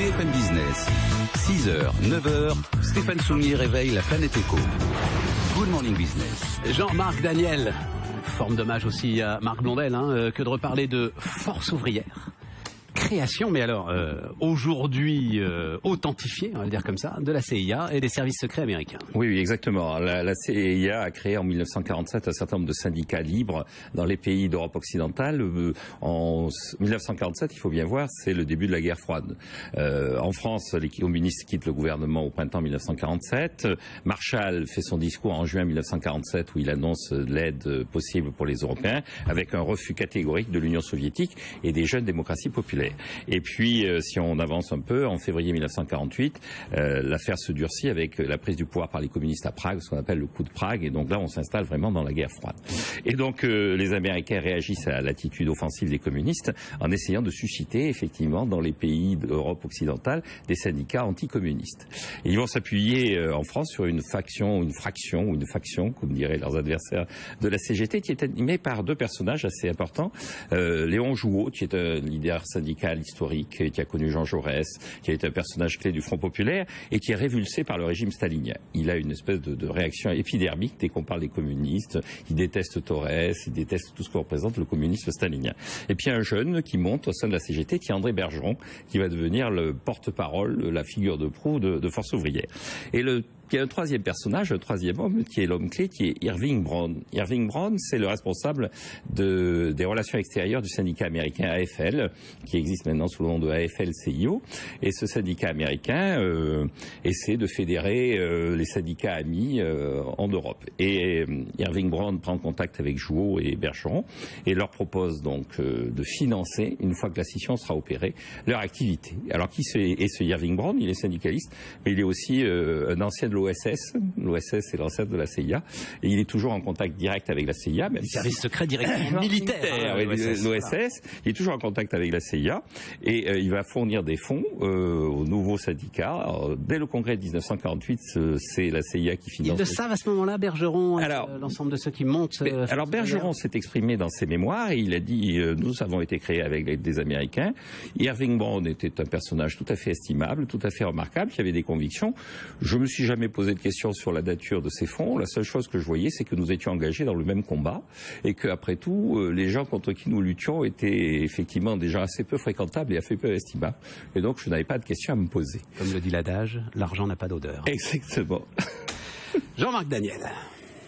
BFM Business, 6h, 9h, Stéphane Soumier réveille la planète éco. Good morning business. Jean-Marc Daniel, forme d'hommage aussi à Marc Blondel, que de reparler de force ouvrière. Création, mais alors aujourd'hui authentifiée, on va le dire comme ça, de la CIA et des services secrets américains. Oui, exactement. La CIA a créé en 1947 un certain nombre de syndicats libres dans les pays d'Europe occidentale. En 1947, il faut bien voir, c'est le début de la guerre froide. En France, les communistes quittent le gouvernement au printemps 1947. Marshall fait son discours en juin 1947 où il annonce l'aide possible pour les Européens, avec un refus catégorique de l'Union soviétique et des jeunes démocraties populaires. Et puis, si on avance un peu, en février 1948, l'affaire se durcit avec la prise du pouvoir par les communistes à Prague, ce qu'on appelle le coup de Prague. Et donc là, on s'installe vraiment dans la guerre froide. Et donc, les Américains réagissent à l'attitude offensive des communistes en essayant de susciter, effectivement, dans les pays d'Europe occidentale, des syndicats anticommunistes. Et ils vont s'appuyer en France sur une faction, comme diraient leurs adversaires de la CGT, qui est animée par deux personnages assez importants. Léon Jouot, qui est un leader syndical historique, qui a connu Jean Jaurès, qui a été un personnage clé du Front populaire et qui est révulsé par le régime stalinien. Il a une espèce de réaction épidermique dès qu'on parle des communistes. Il déteste Torres, il déteste tout ce que représente le communisme stalinien. Et puis un jeune qui monte au sein de la CGT, qui est André Bergeron, qui va devenir le porte-parole, la figure de proue de Force ouvrière. Et il y a un troisième personnage, un troisième homme, qui est l'homme clé, qui est Irving Brown. Irving Brown, c'est le responsable des relations extérieures du syndicat américain AFL, qui existe maintenant sous le nom de AFL-CIO. Et ce syndicat américain essaie de fédérer les syndicats amis en Europe. Et Irving Brown prend contact avec Jouot et Bergeron et leur propose donc de financer, une fois que la scission sera opérée, leur activité. Alors qui est ce Irving Brown? Il est syndicaliste, mais il est aussi un ancien de l'OSS. L'OSS, c'est l'ancêtre de la CIA. Et il est toujours en contact direct avec la CIA. Même service secret directement militaire. L'OSS, il est toujours en contact avec la CIA. Et il va fournir des fonds aux nouveaux syndicats. Dès le congrès de 1948, c'est la CIA qui finance. Ils le savent à ce moment-là, Bergeron, l'ensemble de ceux qui montent. Alors Bergeron s'est exprimé dans ses mémoires et il a dit nous avons été créés avec des Américains. Irving Brown était un personnage tout à fait estimable, tout à fait remarquable, qui avait des convictions. Je me suis jamais posé de questions sur la nature de ces fonds. La seule chose que je voyais, c'est que nous étions engagés dans le même combat et qu'après tout, les gens contre qui nous luttions étaient effectivement des gens assez peu fréquentables et assez peu estimables. Et donc, je n'avais pas de questions à me poser. Comme le dit l'adage, l'argent n'a pas d'odeur. Exactement. Jean-Marc Daniel.